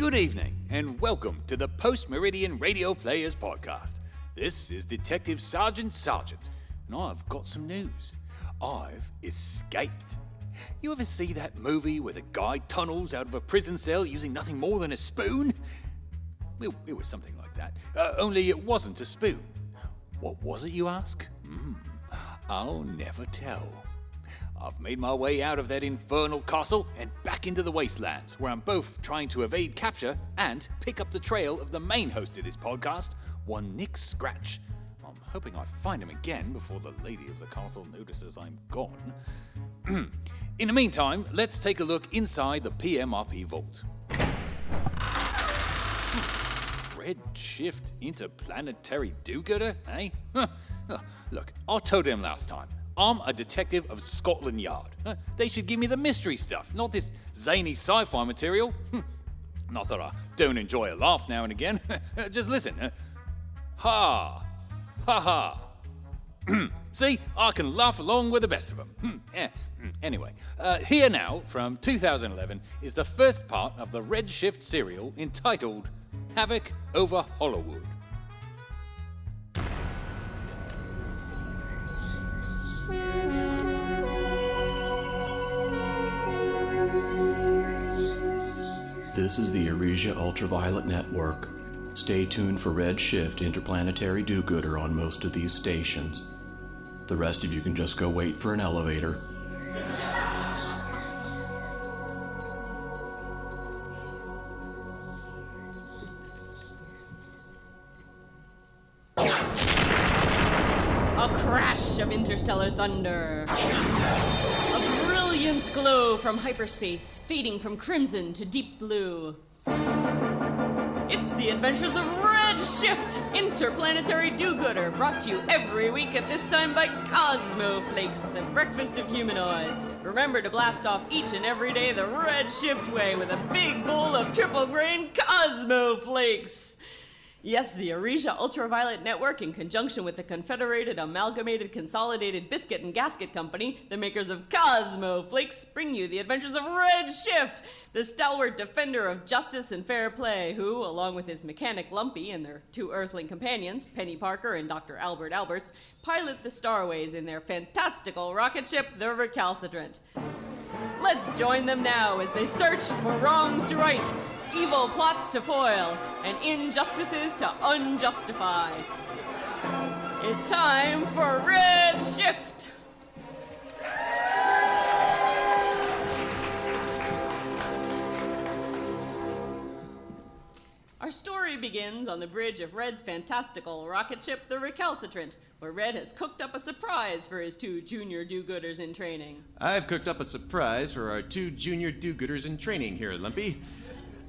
Good evening, and welcome to the Post-Meridian Radio Players Podcast. This is Detective Sergeant, and I've got some news. I've escaped. You ever see that movie where the guy tunnels out of a prison cell using nothing more than a spoon? Well, it was something like that, only it wasn't a spoon. What was it, you ask? I'll never tell. I've made my way out of that infernal castle and back into the wastelands, where I'm both trying to evade capture and pick up the trail of the main host of this podcast, one Nick Scratch. I'm hoping I find him again before the lady of the castle notices I'm gone. In the meantime, let's take a look inside the PMRP vault. Red Shift Interplanetary Do-Gooder, eh? Look, I told him last time. I'm a detective of Scotland Yard. They should give me the mystery stuff, not this zany sci-fi material. Not that I don't enjoy a laugh now and again. Just listen. Ha! Ha ha! See, I can laugh along with the best of them. Anyway, here now, from 2011, is the first part of the Red Shift serial entitled Havoc over Hollowood. This is the Eresia Ultraviolet Network. Stay tuned for Red Shift Interplanetary Do-Gooder on most of these stations. The rest of you can just go wait for an elevator. A crash of interstellar thunder. A brilliant glow from hyperspace, fading from crimson to deep blue. It's the adventures of Red Shift, Interplanetary Do-Gooder, brought to you every week at this time by Cosmo Flakes, the breakfast of humanoids. Remember to blast off each and every day the Red Shift way with a big bowl of triple grain Cosmo Flakes. Yes, the Eresia Ultraviolet Network, in conjunction with the Confederated Amalgamated Consolidated Biscuit and Gasket Company, the makers of Cosmo Flakes, bring you the adventures of Red Shift, the stalwart defender of justice and fair play, who, along with his mechanic Lumpy and their two Earthling companions, Penny Parker and Dr. Albert Alberts, pilot the starways in their fantastical rocket ship, the Recalcitrant. Let's join them now as they search for wrongs to right, evil plots to foil, and injustices to unjustify. It's time for Red Shift! Our story begins on the bridge of Red's fantastical rocket ship, the Recalcitrant, where Red has cooked up a surprise for his two junior do-gooders in training. I've cooked up a surprise for our two junior do-gooders in training here, Lumpy.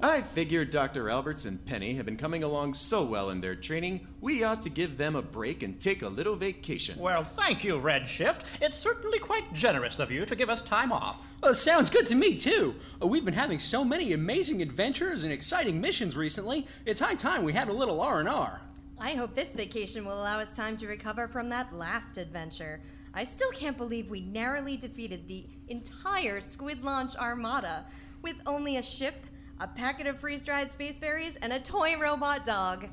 I figure Dr. Alberts and Penny have been coming along so well in their training, we ought to give them a break and take a little vacation. Well, thank you, Red Shift. It's certainly quite generous of you to give us time off. Well, sounds good to me, too. We've been having so many amazing adventures and exciting missions recently, it's high time we had a little R&R. I hope this vacation will allow us time to recover from that last adventure. I still can't believe we narrowly defeated the entire Squid Launch Armada with only a ship, a packet of freeze-dried space berries, and a toy robot dog.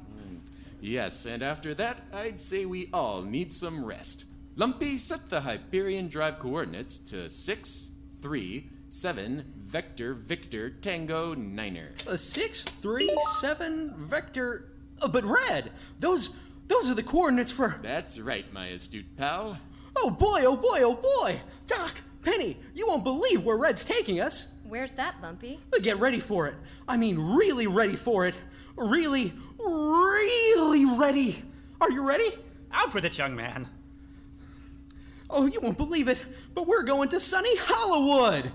Yes, and after that, I'd say we all need some rest. Lumpy, set the Hyperion drive coordinates to 6, 3, 7, Vector, Victor, Tango, Niner. 6, 3, 7, Vector... but Red! Those are the coordinates for... That's right, my astute pal. Oh boy, oh boy, oh boy! Doc, Penny, you won't believe where Red's taking us. Where's that, Lumpy? Get ready for it. I mean, really ready for it. Really, really ready. Are you ready? Out with it, young man. Oh, you won't believe it, but we're going to sunny Hollowood.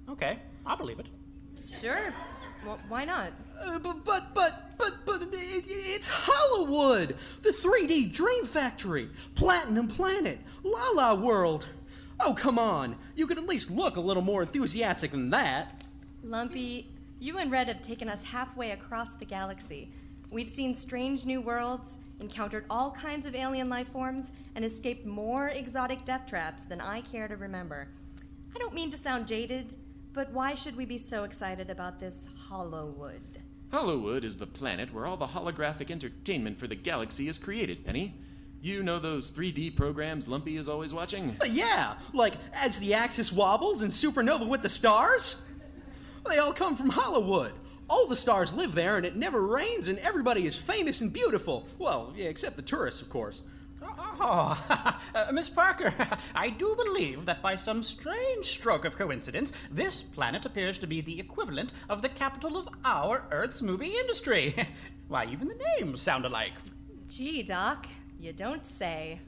Okay, I'll believe it. Sure. Well, why not? But it's Hollowood, the 3D Dream Factory, Platinum Planet, La La World. Oh, come on. You could at least look a little more enthusiastic than that. Lumpy, you and Red have taken us halfway across the galaxy. We've seen strange new worlds, encountered all kinds of alien life forms, and escaped more exotic death traps than I care to remember. I don't mean to sound jaded, But why should we be so excited about this Hollowood? Hollowood is the planet where all the holographic entertainment for the galaxy is created, Penny. You know those 3D programs Lumpy is always watching? Yeah, like As the Axis Wobbles and Supernova with the Stars. They all come from Hollowood. All the stars live there, and it never rains, and everybody is famous and beautiful. Well, yeah, except the tourists, of course. Oh, Miss Parker, I do believe that by some strange stroke of coincidence, this planet appears to be the equivalent of the capital of our Earth's movie industry. Why, even the names sound alike. Gee, Doc, you don't say.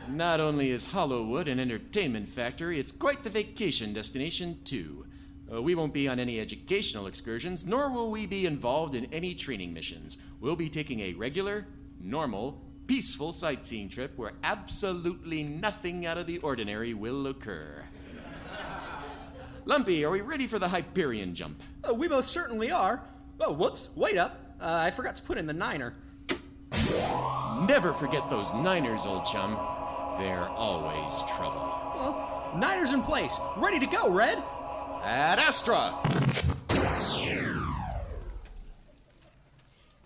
Not only is Hollowood an entertainment factory, it's quite the vacation destination, too. We won't be on any educational excursions, nor will we be involved in any training missions. We'll be taking a regular, normal, peaceful sightseeing trip where absolutely nothing out of the ordinary will occur. Lumpy, are we ready for the Hyperion jump? We most certainly are. Oh, whoops, wait up. I forgot to put in the niner. Never forget those niners, old chum. They're always trouble. Well, niner's in place. Ready to go, Red. Ad Astra!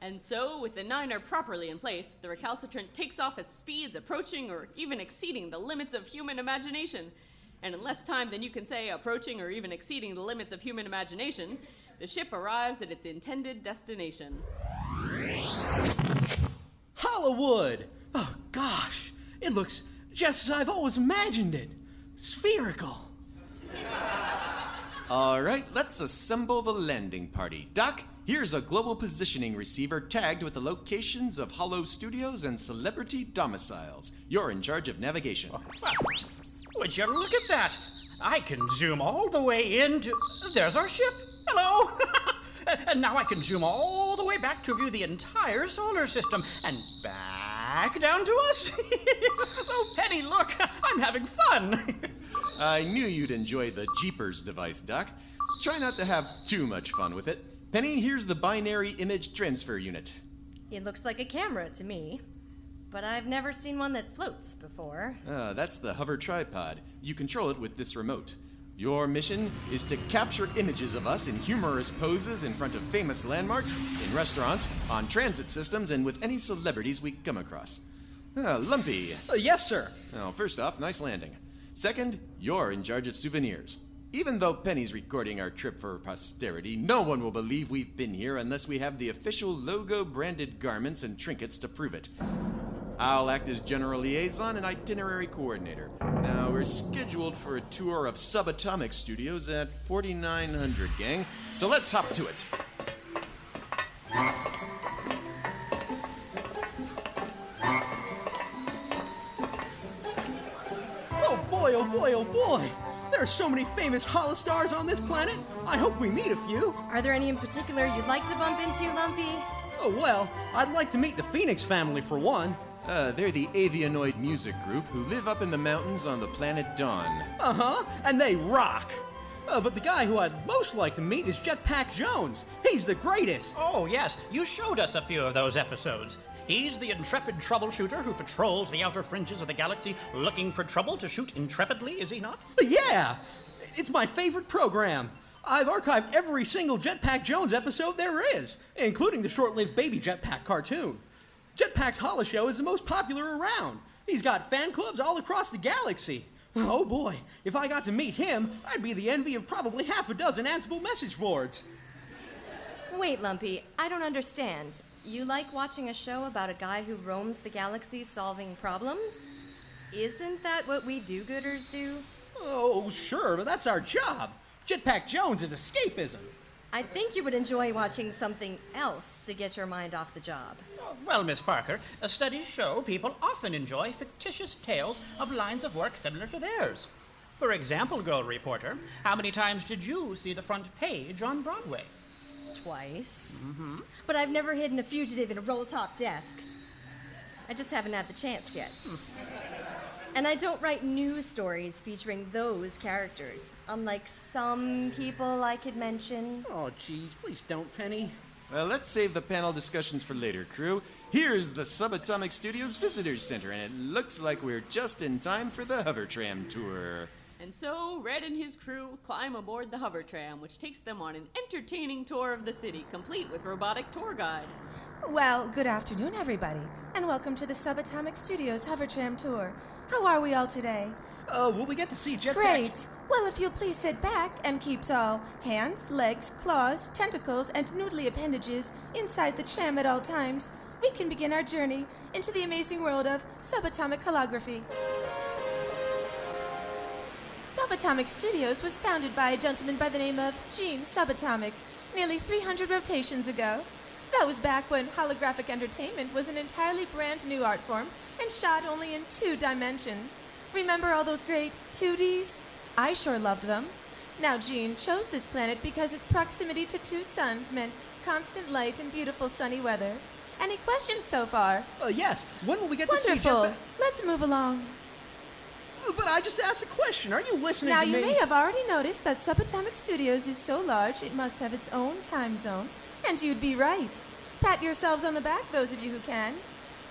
And so, with the niner properly in place, the recalcitrant takes off at speeds approaching or even exceeding the limits of human imagination. And in less time than you can say approaching or even exceeding the limits of human imagination, the ship arrives at its intended destination. Hollowood! Oh, gosh. It looks just as I've always imagined it. Spherical. All right, let's assemble the landing party. Doc, here's a global positioning receiver tagged with the locations of Hollow Studios and celebrity domiciles. You're in charge of navigation. Would you look at that? I can zoom all the way into... There's our ship. Hello. And now I can zoom all the way back to view the entire solar system and back down to us. Oh, Penny, look. I'm having fun. I knew you'd enjoy the Jeepers device, Doc. Try not to have too much fun with it. Penny, here's the binary image transfer unit. It looks like a camera to me, but I've never seen one that floats before. That's the hover tripod. You control it with this remote. Your mission is to capture images of us in humorous poses in front of famous landmarks, in restaurants, on transit systems, and with any celebrities we come across. Lumpy. Yes, sir. Now, first off, nice landing. Second, you're in charge of souvenirs. Even though Penny's recording our trip for posterity, no one will believe we've been here unless we have the official logo-branded garments and trinkets to prove it. I'll act as general liaison and itinerary coordinator. Now, we're scheduled for a tour of Subatomic Studios at 4900, gang. So let's hop to it. Oh boy, oh boy, oh boy! There are so many famous holostars on this planet. I hope we meet a few. Are there any in particular you'd like to bump into, Lumpy? Oh well, I'd like to meet the Phoenix family for one. They're the Avianoid music group who live up in the mountains on the planet Dawn. Uh-huh, and they rock. But the guy who I'd most like to meet is Jetpack Jones. He's the greatest. Oh, yes. You showed us a few of those episodes. He's the intrepid troubleshooter who patrols the outer fringes of the galaxy looking for trouble to shoot intrepidly, is he not? Yeah! It's my favorite program. I've archived every single Jetpack Jones episode there is, including the short-lived Baby Jetpack cartoon. Jetpack's Holo Show is the most popular around. He's got fan clubs all across the galaxy. Oh boy, if I got to meet him, I'd be the envy of probably half a dozen Ansible message boards. Wait, Lumpy, I don't understand. You like watching a show about a guy who roams the galaxy solving problems? Isn't that what we do-gooders do? Oh, sure, but that's our job. Jetpack Jones is escapism. I think you would enjoy watching something else to get your mind off the job. Well, Miss Parker, studies show people often enjoy fictitious tales of lines of work similar to theirs. For example, girl reporter, how many times did you see the front page on Broadway? Twice. Mm-hmm. But I've never hidden a fugitive in a roll-top desk. I just haven't had the chance yet. And I don't write news stories featuring those characters, unlike some people I could mention. Oh, geez, please don't, Penny. Well, let's save the panel discussions for later, crew. Here's the Subatomic Studios Visitors Center, and it looks like we're just in time for the Hovertram tour. And so Red and his crew climb aboard the hover tram, which takes them on an entertaining tour of the city, complete with robotic tour guide. Well, good afternoon, everybody, and welcome to the Subatomic Studios hover tram tour. How are we all today? Will we get to see Jetpack? Great. Well, if you'll please sit back and keep all hands, legs, claws, tentacles, and noodly appendages inside the tram at all times, we can begin our journey into the amazing world of subatomic holography. Subatomic Studios was founded by a gentleman by the name of Gene Subatomic nearly 300 rotations ago. That was back when holographic entertainment was an entirely brand new art form and shot only in 2 dimensions. Remember all those great 2Ds? I sure loved them. Now, Gene chose this planet because its proximity to 2 suns meant constant light and beautiful sunny weather. Any questions so far? Yes. When will we get to see Wonderful. Jetpack? Let's move along. But I just asked a question. Are you listening Now, to you me? may have already noticed that Subatomic Studios is so large it must have its own time zone. And you'd be right. Pat yourselves on the back, those of you who can.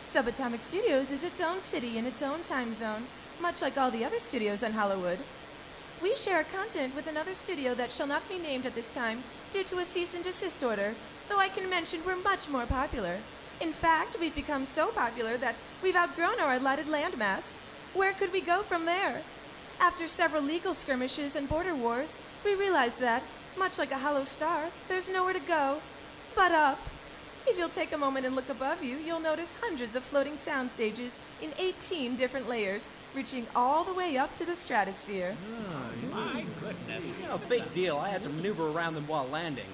Subatomic Studios is its own city in its own time zone, much like all the other studios on Hollowood. We share a continent with another studio that shall not be named at this time due to a cease and desist order, though I can mention we're much more popular. In fact, we've become so popular that we've outgrown our allotted landmass. Where could we go from there? After several legal skirmishes and border wars, we realized that, much like a hollow star, there's nowhere to go but up. If you'll take a moment and look above you, you'll notice hundreds of floating sound stages in 18 different layers, reaching all the way up to the stratosphere. My goodness. No big deal. I had to maneuver around them while landing.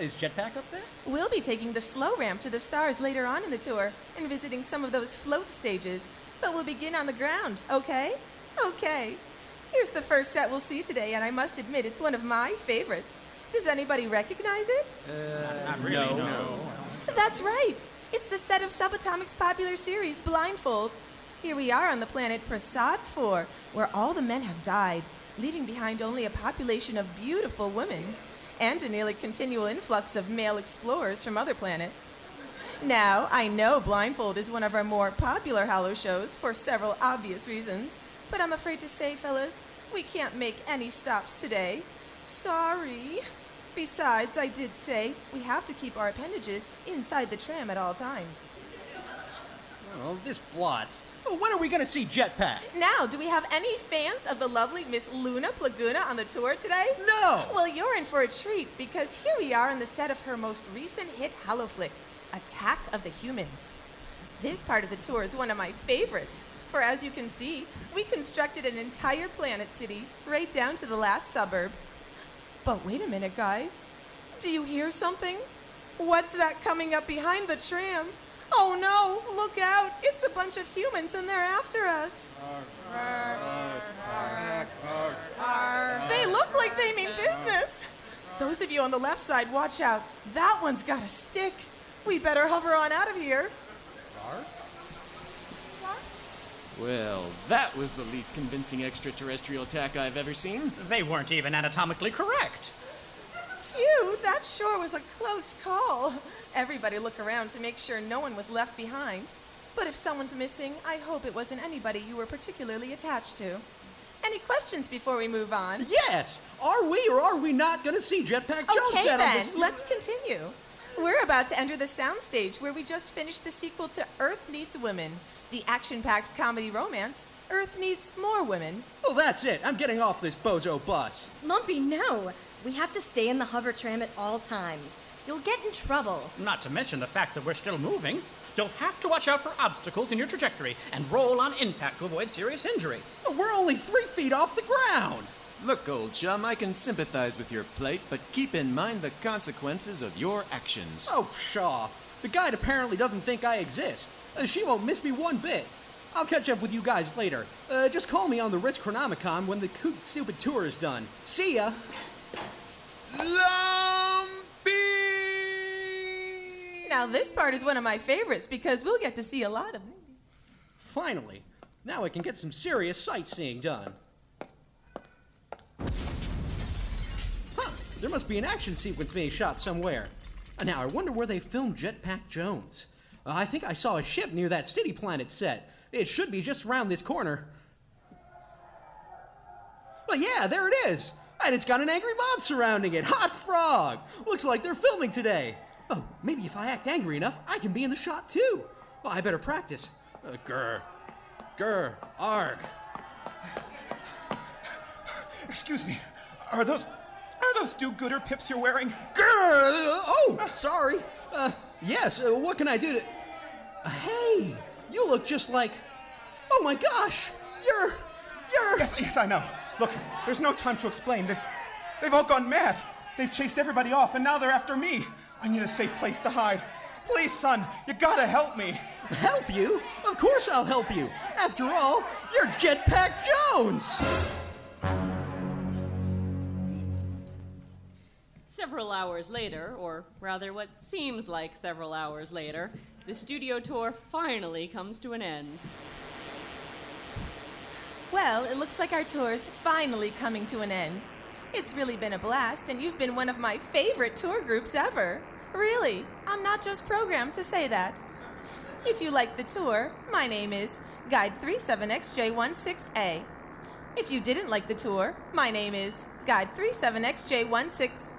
Is Jetpack up there? We'll be taking the slow ramp to the stars later on in the tour and visiting some of those float stages, but we'll begin on the ground, okay? Okay. Here's the first set we'll see today, and I must admit it's one of my favorites. Does anybody recognize it? Not really, no. That's right. It's the set of Subatomic's popular series, Blindfold. Here we are on the planet Prasad 4, where all the men have died, leaving behind only a population of beautiful women, and a nearly continual influx of male explorers from other planets. Now, I know Blindfold is one of our more popular Hollow shows for several obvious reasons, but I'm afraid to say, fellas, we can't make any stops today. Sorry. Besides, I did say we have to keep our appendages inside the tram at all times. Oh, this blots. When are we going to see Jetpack? Now, do we have any fans of the lovely Miss Luna Plaguna on the tour today? No! Well, you're in for a treat, because here we are on the set of her most recent hit Hollow flick, Attack of the Humans. This part of the tour is one of my favorites, for as you can see, we constructed an entire planet city, right down to the last suburb. But wait a minute, guys. Do you hear something? What's that coming up behind the tram? Oh no, look out! It's a bunch of humans and they're after us. They look like they mean business. Those of you on the left side, watch out. That one's got a stick. We'd better hover on out of here. Well, that was the least convincing extraterrestrial attack I've ever seen. They weren't even anatomically correct. Phew, that sure was a close call. Everybody look around to make sure no one was left behind. But if someone's missing, I hope it wasn't anybody you were particularly attached to. Any questions before we move on? Yes! Are we or are we not going to see Jetpack Jones Okay set on then, this? let's continue. We're about to enter the soundstage where we just finished the sequel to Earth Needs Women, the action-packed comedy romance, Earth Needs More Women. Oh, that's it. I'm getting off this bozo bus. Lumpy, no. We have to stay in the hover tram at all times. You'll get in trouble. Not to mention the fact that we're still moving. You'll have to watch out for obstacles in your trajectory and roll on impact to avoid serious injury. We're only 3 feet off the ground. Look, old chum, I can sympathize with your plight, but keep in mind the consequences of your actions. Oh, pshaw. The guide apparently doesn't think I exist. She won't miss me one bit. I'll catch up with you guys later. Just call me on the Risk Chronomicon when the stupid tour is done. See ya! Lumpy! Now this part is one of my favorites because we'll get to see a lot of... Finally. Now I can get some serious sightseeing done. Huh, there must be an action sequence being shot somewhere. Now, I wonder where they filmed Jetpack Jones. I think I saw a ship near that city planet set. It should be just around this corner. Oh, yeah, there it is. And it's got an angry mob surrounding it. Hot frog. Looks like they're filming today. Oh, maybe if I act angry enough, I can be in the shot too. Well, I better practice. Grr, arg. Excuse me. Are those do-gooder pips you're wearing? Oh, sorry. Yes, what can I do to... Hey, you look just like... Oh my gosh, you're... Yes, I know. Look, there's no time to explain. They've all gone mad. They've chased everybody off, and now they're after me. I need a safe place to hide. Please, son, you gotta help me. Help you? Of course I'll help you. After all, you're Jetpack Jones. Several hours later, or rather what seems like several hours later, the studio tour finally comes to an end. Well, it looks like our tour's finally coming to an end. It's really been a blast, and you've been one of my favorite tour groups ever. Really, I'm not just programmed to say that. If you like the tour, my name is Guide 37XJ16A. If you didn't like the tour, my name is Guide 37XJ16B.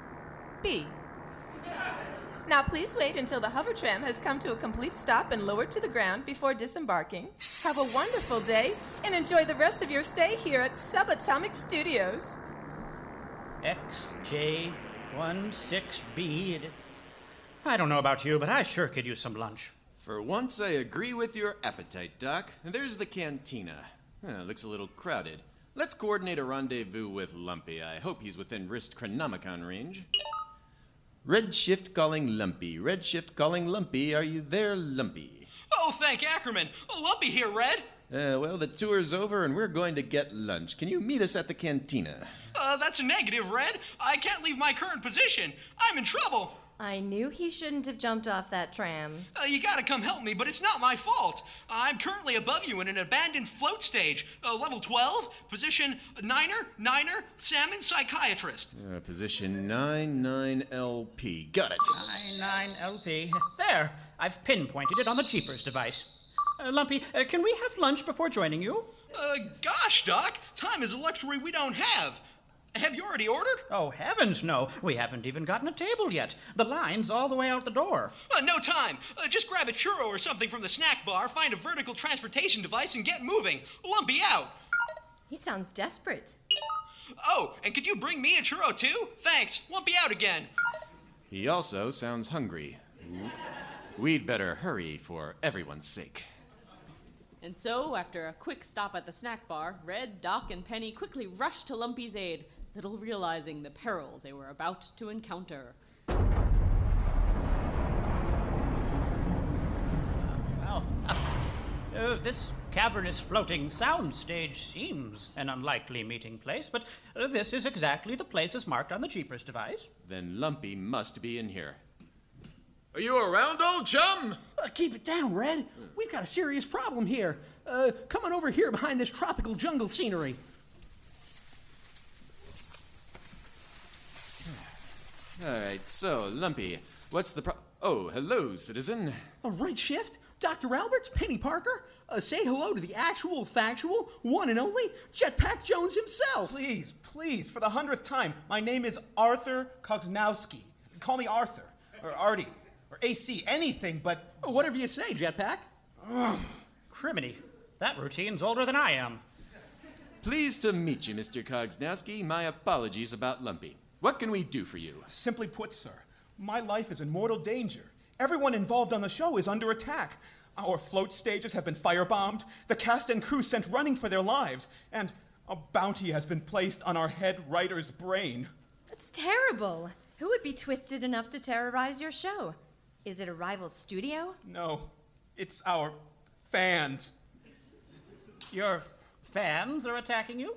Now please wait until the hover tram has come to a complete stop and lowered to the ground before disembarking. Have a wonderful day and enjoy the rest of your stay here at Subatomic Studios. XJ16B. I don't know about you, but I sure could use some lunch. For once, I agree with your appetite, Doc. There's the cantina. Looks a little crowded. Let's coordinate a rendezvous with Lumpy. I hope he's within wrist chronomicon range. Redshift calling Lumpy. Redshift calling Lumpy. Are you there, Lumpy? Oh, thank Ackerman. Oh, Lumpy here, Red. Well, the tour's over and we're going to get lunch. Can you meet us at the cantina? That's a negative, Red. I can't leave my current position. I'm in trouble. I knew he shouldn't have jumped off that tram. You gotta come help me, but it's not my fault. I'm currently above you in an abandoned float stage. Level 12, position Niner, Salmon Psychiatrist. Position 99LP. Got it. 99LP. There, I've pinpointed it on the Jeepers device. Lumpy, can we have lunch before joining you? Gosh, Doc, time is a luxury we don't have. Have you already ordered? Oh, heavens, no. We haven't even gotten a table yet. The line's all the way out the door. No time. Just grab a churro or something from the snack bar, find a vertical transportation device, and get moving. Lumpy out. He sounds desperate. Oh, and could you bring me a churro too? Thanks. Lumpy out again. He also sounds hungry. We'd better hurry for everyone's sake. And so, after a quick stop at the snack bar, Red, Doc, and Penny quickly rushed to Lumpy's aid, little realizing the peril they were about to encounter. This cavernous floating soundstage seems an unlikely meeting place, but this is exactly the place as marked on the Jeepers device. Then Lumpy must be in here. Are you around, old chum? Keep it down, Red. We've got a serious problem here. Come on over here behind this tropical jungle scenery. All right, so, Lumpy, what's the Oh, hello, citizen. Right shift? Dr. Alberts, Penny Parker? Say hello to the actual, factual, one and only Jetpack Jones himself. Please, for the 100th time, my name is Arthur Kognowski. Call me Arthur, or Artie, or AC, anything but... Whatever you say, Jetpack. Criminy, that routine's older than I am. Pleased to meet you, Mr. Kognowski. My apologies about Lumpy. What can we do for you? Simply put, sir, my life is in mortal danger. Everyone involved on the show is under attack. Our float stages have been firebombed, the cast and crew sent running for their lives, and a bounty has been placed on our head writer's brain. That's terrible. Who would be twisted enough to terrorize your show? Is it a rival studio? No, it's our fans. Your fans are attacking you?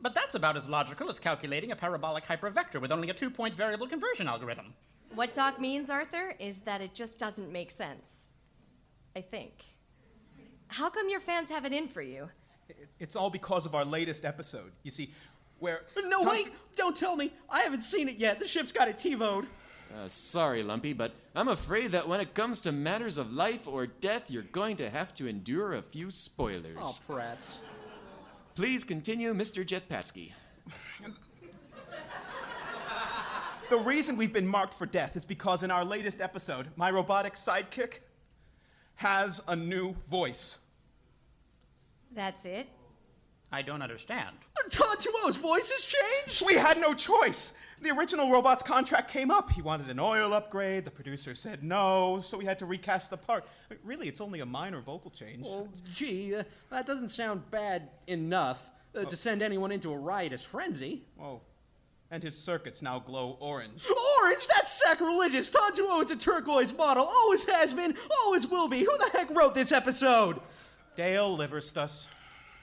But that's about as logical as calculating a parabolic hypervector with only a 2-point variable conversion algorithm. What Doc means, Arthur, is that it just doesn't make sense. I think. How come your fans have it in for you? It's all because of our latest episode. You see, where... No, wait! Don't tell me! I haven't seen it yet. The ship's got it TiVo'd. Sorry, Lumpy, but I'm afraid that when it comes to matters of life or death, you're going to have to endure a few spoilers. Oh, prats. Please continue, Mr. Jetpatsky. The reason we've been marked for death is because in our latest episode, my robotic sidekick has a new voice. That's it? I don't understand. Tontuo's voice has changed? We had no choice. The original robot's contract came up. He wanted an oil upgrade. The producer said no, so we had to recast the part. Really, it's only a minor vocal change. Well, gee, that doesn't sound bad enough to send anyone into a riotous frenzy. Oh, and his circuits now glow orange. Orange? That's sacrilegious. Tontuo is a turquoise model. Always has been, always will be. Who the heck wrote this episode? Dale Liverstus.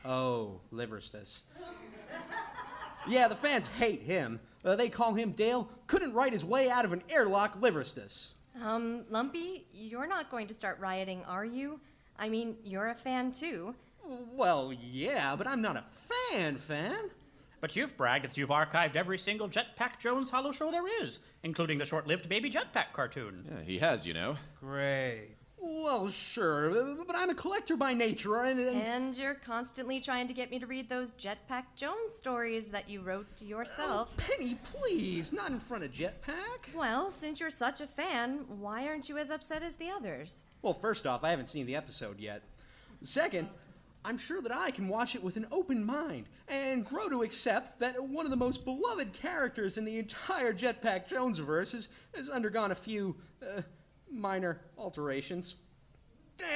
Oh, Liverstus. Yeah, the fans hate him. They call him Dale couldn't write his way out of an airlock Liverstus. Lumpy, you're not going to start rioting, are you? I mean, you're a fan too. Well, yeah, but I'm not a fan. But you've bragged that you've archived every single Jetpack Jones Hollow show there is, including the short-lived Baby Jetpack cartoon. Yeah, he has, you know. Great. Well, sure, but I'm a collector by nature, And you're constantly trying to get me to read those Jetpack Jones stories that you wrote to yourself. Oh, Penny, please, not in front of Jetpack. Well, since you're such a fan, why aren't you as upset as the others? Well, first off, I haven't seen the episode yet. Second, I'm sure that I can watch it with an open mind and grow to accept that one of the most beloved characters in the entire Jetpack Jonesverse has undergone a few minor alterations.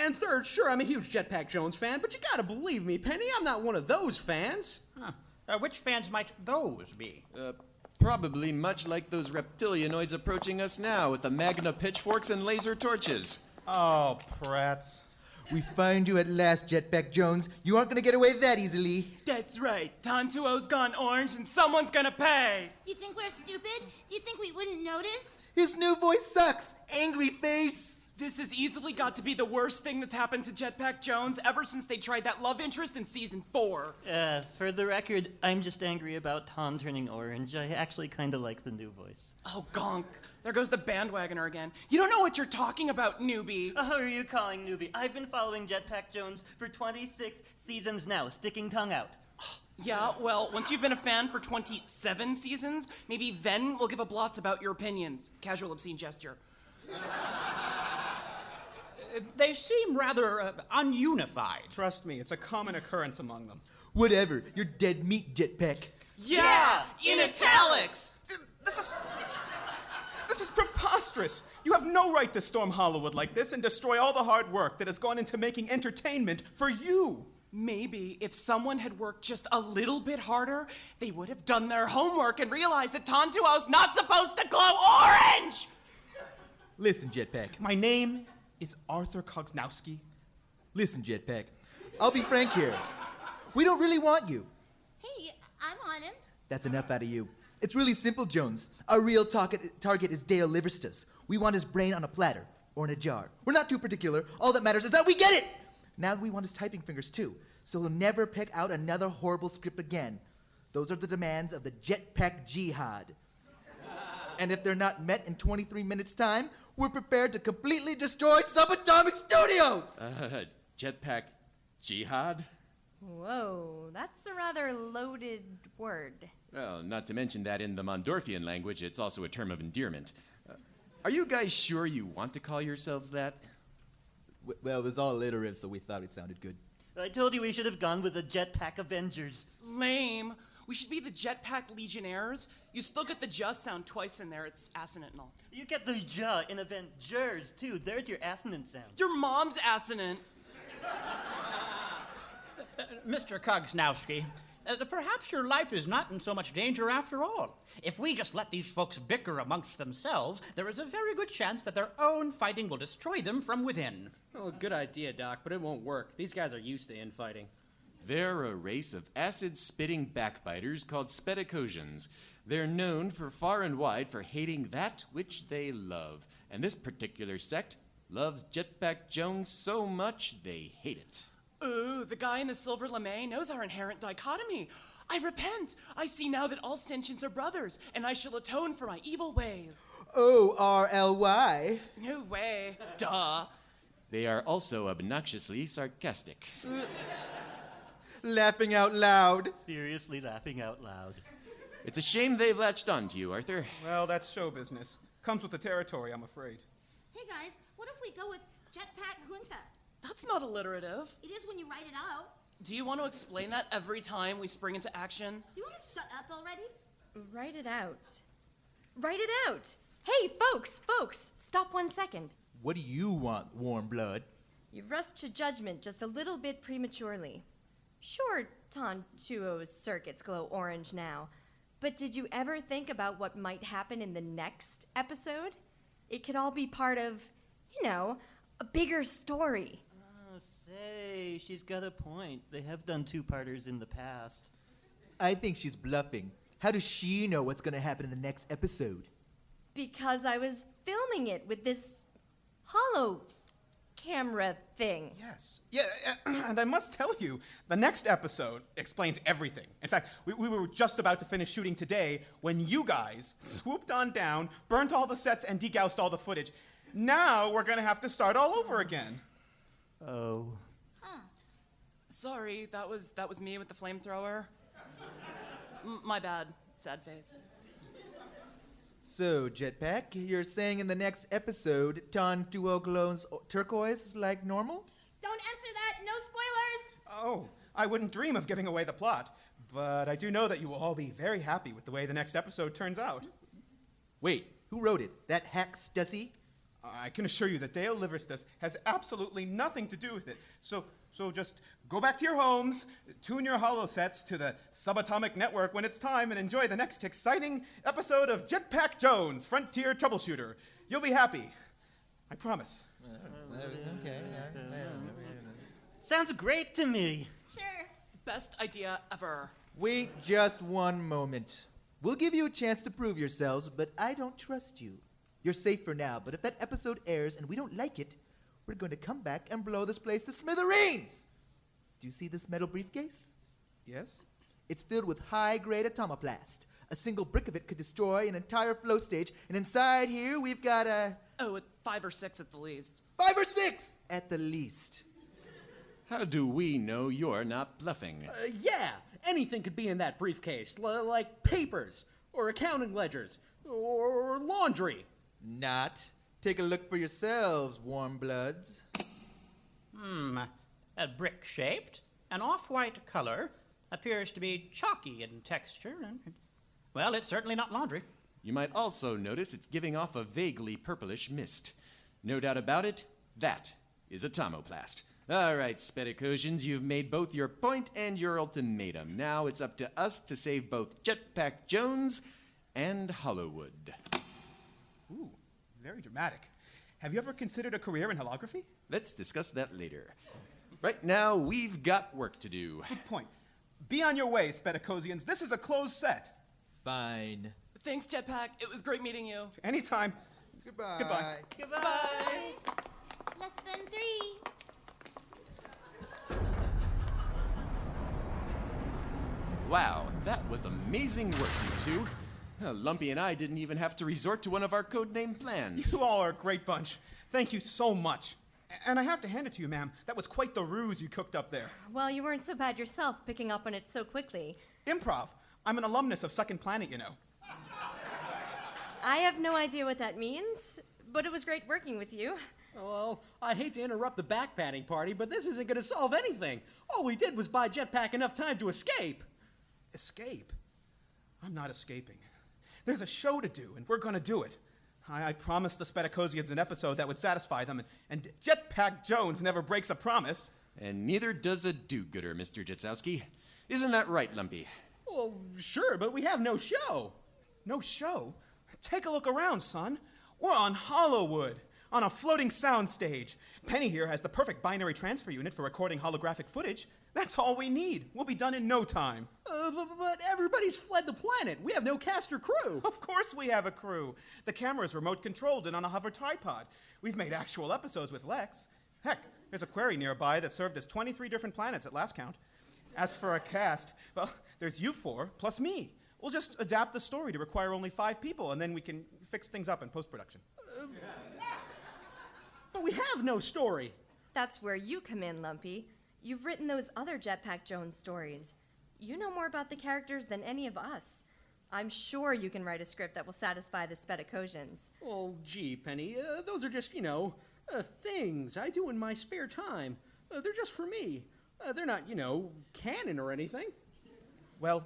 And third, sure, I'm a huge Jetpack Jones fan, but you gotta believe me, Penny, I'm not one of those fans. Which fans might those be? Probably much like those reptilianoids approaching us now with the magna pitchforks and laser torches. Oh, Prats. We find you at last, Jetpack Jones. You aren't gonna get away that easily. That's right. Tontuo's gone orange and someone's gonna pay. Do you think we're stupid? Do you think we wouldn't notice? His new voice sucks. Angry face. This has easily got to be the worst thing that's happened to Jetpack Jones ever since they tried that love interest in season 4. For the record, I'm just angry about Ton turning orange. I actually kind of like the new voice. Oh, gonk. There goes the bandwagoner again. You don't know what you're talking about, newbie. Oh, who are you calling newbie? I've been following Jetpack Jones for 26 seasons now, sticking tongue out. Yeah, well, once you've been a fan for 27 seasons, maybe then we'll give a blotz about your opinions. Casual obscene gesture. They seem rather ununified. Trust me, it's a common occurrence among them. Whatever. You're dead meat, Jetpack. Yeah! In italics! This is preposterous. You have no right to storm Hollowood like this and destroy all the hard work that has gone into making entertainment for you. Maybe if someone had worked just a little bit harder, they would have done their homework and realized that Tontuo's not supposed to glow orange! Listen, Jetpack. My name is Arthur Kognowski. Listen, Jetpack. I'll be frank here. We don't really want you. Hey, I'm on him. That's enough out of you. It's really simple, Jones. Our real target is Dale Liverstus. We want his brain on a platter or in a jar. We're not too particular. All that matters is that we get it! Now we want his typing fingers, too, so he'll never pick out another horrible script again. Those are the demands of the Jetpack Jihad. And if they're not met in 23 minutes' time, we're prepared to completely destroy Subatomic Studios! Jetpack Jihad? Whoa, that's a rather loaded word. Well, not to mention that in the Mondorfian language, it's also a term of endearment. Are you guys sure you want to call yourselves that? Well, it was all alliterative, so we thought it sounded good. I told you we should have gone with the Jetpack Avengers. Lame. We should be the Jetpack Legionnaires. You still get the just sound twice in there. It's assonant and all. You get the ja in Avengers, too. There's your assonant sound. Your mom's assonant. Mr. Kognowski, perhaps your life is not in so much danger after all. If we just let these folks bicker amongst themselves, there is a very good chance that their own fighting will destroy them from within. Oh, good idea, Doc, but it won't work. These guys are used to infighting. They're a race of acid-spitting backbiters called Spedicosians. They're known for far and wide for hating that which they love. And this particular sect loves Jetpack Jones so much they hate it. Ooh, the guy in the silver lame knows our inherent dichotomy. I repent. I see now that all sentients are brothers, and I shall atone for my evil ways. O-R-L-Y? No way. Duh. They are also obnoxiously sarcastic. Laughing out loud. Seriously laughing out loud. It's a shame they've latched onto you, Arthur. Well, that's show business. Comes with the territory, I'm afraid. Hey guys, what if we go with Jetpack Junta? That's not alliterative. It is when you write it out. Do you want to explain that every time we spring into action? Do you want to shut up already? Write it out. Write it out! Hey, folks, stop 1 second. What do you want, warm blood? You've rushed to judgment just a little bit prematurely. Sure, Tontuo's circuits glow orange now, but did you ever think about what might happen in the next episode? It could all be part of, a bigger story. Oh, say, she's got a point. They have done two-parters in the past. I think she's bluffing. How does she know what's going to happen in the next episode? Because I was filming it with this hollow camera thing. Yes. Yeah, and I must tell you, the next episode explains everything. In fact, we were just about to finish shooting today when you guys swooped on down, burnt all the sets, and degaussed all the footage. Now we're going to have to start all over again. Oh. Sorry, that was me with the flamethrower. My bad. Sad face. So, Jetpack, you're saying in the next episode, Tontuo glows turquoise like normal? Don't answer that. No spoilers. Oh, I wouldn't dream of giving away the plot, but I do know that you will all be very happy with the way the next episode turns out. Wait, who wrote it? That hack Stussy? I can assure you that Dale Liverstus has absolutely nothing to do with it. So just go back to your homes, tune your hollow sets to the subatomic network when it's time, and enjoy the next exciting episode of Jetpack Jones, Frontier Troubleshooter. You'll be happy. I promise. Okay. Sounds great to me. Sure. Best idea ever. Wait just one moment. We'll give you a chance to prove yourselves, but I don't trust you. You're safe for now, but if that episode airs and we don't like it, we're going to come back and blow this place to smithereens! Do you see this metal briefcase? Yes? It's filled with high-grade atomoplast. A single brick of it could destroy an entire float stage, and inside here we've got a... Oh, 5 or 6 at the least. 5 or 6 at the least. How do we know you're not bluffing? Yeah, anything could be in that briefcase, like papers, or accounting ledgers, or laundry. Not. Take a look for yourselves, warm bloods. A brick-shaped, an off-white color, appears to be chalky in texture, and, well, it's certainly not laundry. You might also notice it's giving off a vaguely purplish mist. No doubt about it, that is atomoplast. All right, Spedicosians, you've made both your point and your ultimatum. Now it's up to us to save both Jetpack Jones and Hollowood. Ooh, very dramatic. Have you ever considered a career in holography? Let's discuss that later. Right now, we've got work to do. Good point. Be on your way, Spedicosians. This is a closed set. Fine. Thanks, Jetpack. It was great meeting you. Anytime. Goodbye. Goodbye. Goodbye. Less than 3. Wow, that was amazing work, you two. Lumpy and I didn't even have to resort to one of our codename plans. You all are a great bunch. Thank you so much. And I have to hand it to you, ma'am. That was quite the ruse you cooked up there. Well, you weren't so bad yourself picking up on it so quickly. Improv. I'm an alumnus of Second Planet, you know. I have no idea what that means, but it was great working with you. Well, I hate to interrupt the backpatting party, but this isn't going to solve anything. All we did was buy Jetpack enough time to escape. Escape? I'm not escaping. There's a show to do, and we're going to do it. I promised the Spedicosians an episode that would satisfy them, and Jetpack Jones never breaks a promise. And neither does a do-gooder, Mr. Jitsowski. Isn't that right, Lumpy? Well, sure, but we have no show. No show? Take a look around, son. We're on Hollowood, on a floating soundstage. Penny here has the perfect binary transfer unit for recording holographic footage. That's all we need. We'll be done in no time. But everybody's fled the planet. We have no cast or crew. Of course we have a crew. The camera's remote controlled and on a hover tripod. We've made actual episodes with Lex. Heck, there's a query nearby that served as 23 different planets at last count. As for a cast, well, there's you 4 plus me. We'll just adapt the story to require only 5 people, and then we can fix things up in post-production. But we have no story. That's where you come in, Lumpy. You've written those other Jetpack Jones stories. You know more about the characters than any of us. I'm sure you can write a script that will satisfy the Spedicosians. Oh, gee, Penny, those are just, things I do in my spare time. They're just for me. They're not, canon or anything. Well,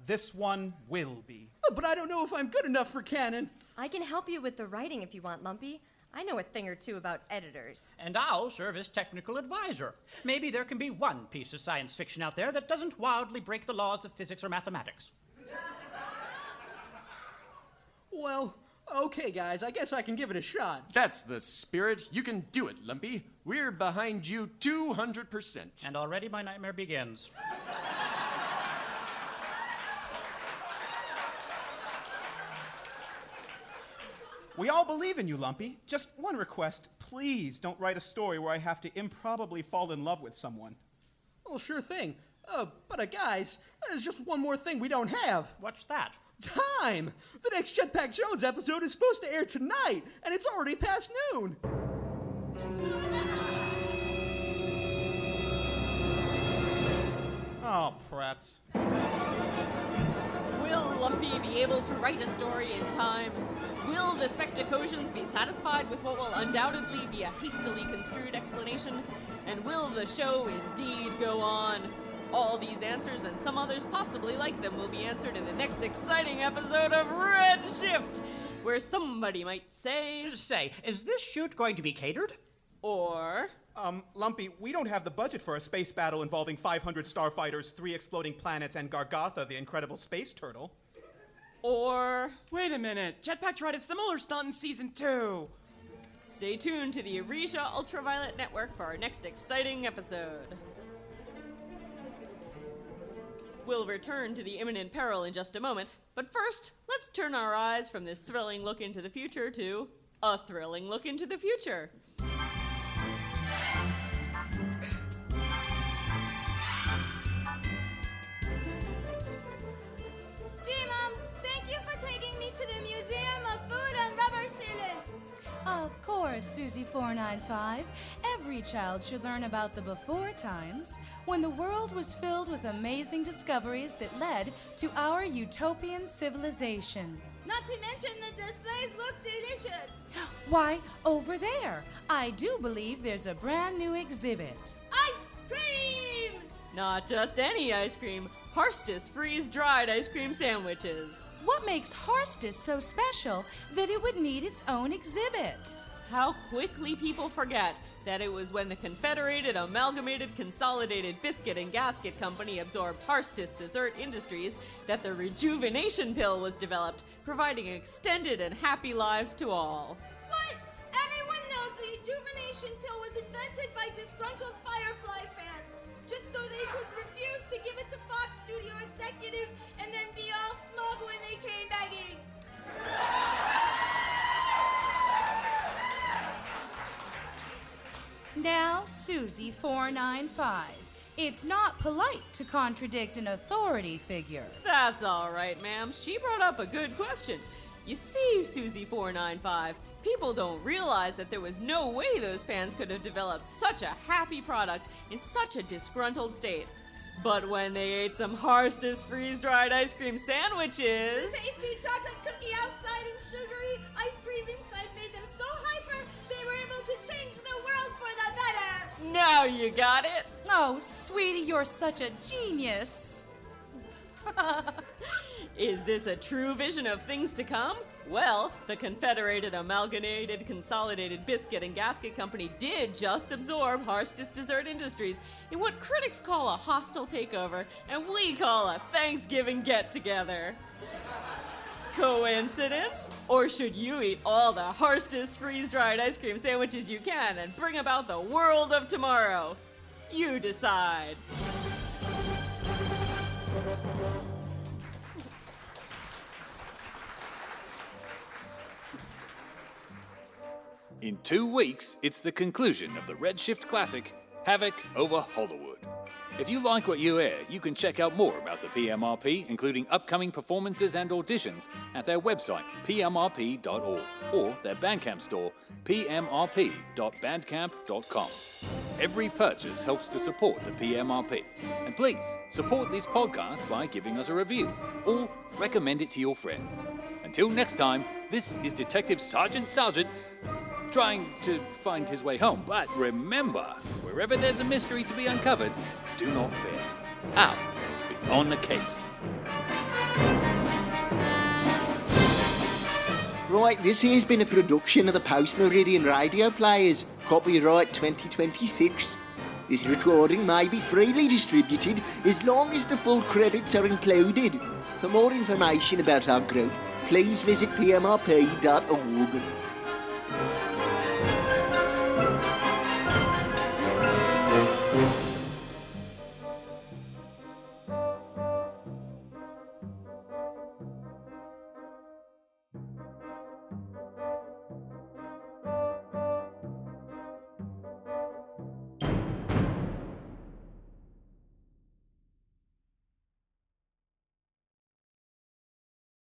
this one will be. But I don't know if I'm good enough for canon. I can help you with the writing if you want, Lumpy. I know a thing or two about editors. And I'll serve as technical advisor. Maybe there can be one piece of science fiction out there that doesn't wildly break the laws of physics or mathematics. Well, okay, guys, I guess I can give it a shot. That's the spirit. You can do it, Lumpy. We're behind you 200%. And already my nightmare begins. We all believe in you, Lumpy. Just one request. Please don't write a story where I have to improbably fall in love with someone. Well, sure thing. But guys, there's just one more thing we don't have. What's that? Time! The next Jetpack Jones episode is supposed to air tonight, and it's already past noon. Oh, Pretz. Will Lumpy be able to write a story in time? Will the Spectacosians be satisfied with what will undoubtedly be a hastily construed explanation? And will the show indeed go on? All these answers and some others possibly like them will be answered in the next exciting episode of Red Shift, where somebody might say, is this shoot going to be catered? Or... Lumpy, we don't have the budget for a space battle involving 500 starfighters, 3 exploding planets, and Gargatha, the incredible space turtle. Or... Wait a minute, Jetpack tried a similar stunt in Season 2. Stay tuned to the Eresia Ultraviolet Network for our next exciting episode. We'll return to the imminent peril in just a moment, but first, let's turn our eyes from this thrilling look into the future to a thrilling look into the future. Gee, Mom, thank you for taking me to the Museum of Food and Rubber Sealants. Of course, Susie 495. Every child should learn about the before times, when the world was filled with amazing discoveries that led to our utopian civilization. Not to mention the displays look delicious. Why, over there, I do believe there's a brand new exhibit. Ice cream! Not just any ice cream, Harstus freeze-dried ice cream sandwiches. What makes Harstus so special that it would need its own exhibit? How quickly people forget that it was when the Confederated Amalgamated Consolidated Biscuit and Gasket Company absorbed Harstus Dessert Industries that the rejuvenation pill was developed, providing extended and happy lives to all. What? Everyone knows the rejuvenation pill was invented by disgruntled Firefly fans, just so they could refuse to give it to Fox studio executives and then be all smug when they came begging. Now, Susie 495. It's not polite to contradict an authority figure. That's all right, ma'am. She brought up a good question. You see, Susie 495, people don't realize that there was no way those fans could have developed such a happy product in such a disgruntled state. But when they ate some Harstus freeze-dried ice cream sandwiches... The tasty chocolate cookie outside and sugary ice cream inside made them so hyper, they were able to change the world for the better. Now you got it. Oh, sweetie, you're such a genius. Is this a true vision of things to come? Well, the Confederated Amalgamated Consolidated Biscuit and Gasket Company did just absorb Harstus Dessert Industries in what critics call a hostile takeover, and we call a Thanksgiving get-together. Coincidence? Or should you eat all the Harstus freeze-dried ice cream sandwiches you can and bring about the world of tomorrow? You decide. In 2 weeks, it's the conclusion of the Redshift classic, Havoc over Hollowood. If you like what you hear, you can check out more about the PMRP, including upcoming performances and auditions, at their website, pmrp.org, or their Bandcamp store, pmrp.bandcamp.com. Every purchase helps to support the PMRP. And please, support this podcast by giving us a review or recommend it to your friends. Until next time, this is Detective Sergeant trying to find his way home. But remember, wherever there's a mystery to be uncovered, do not fear. I'll be on the case. Right, this here's been a production of the Post Meridian Radio Players. Copyright 2026. This recording may be freely distributed as long as the full credits are included. For more information about our group, please visit pmrp.org.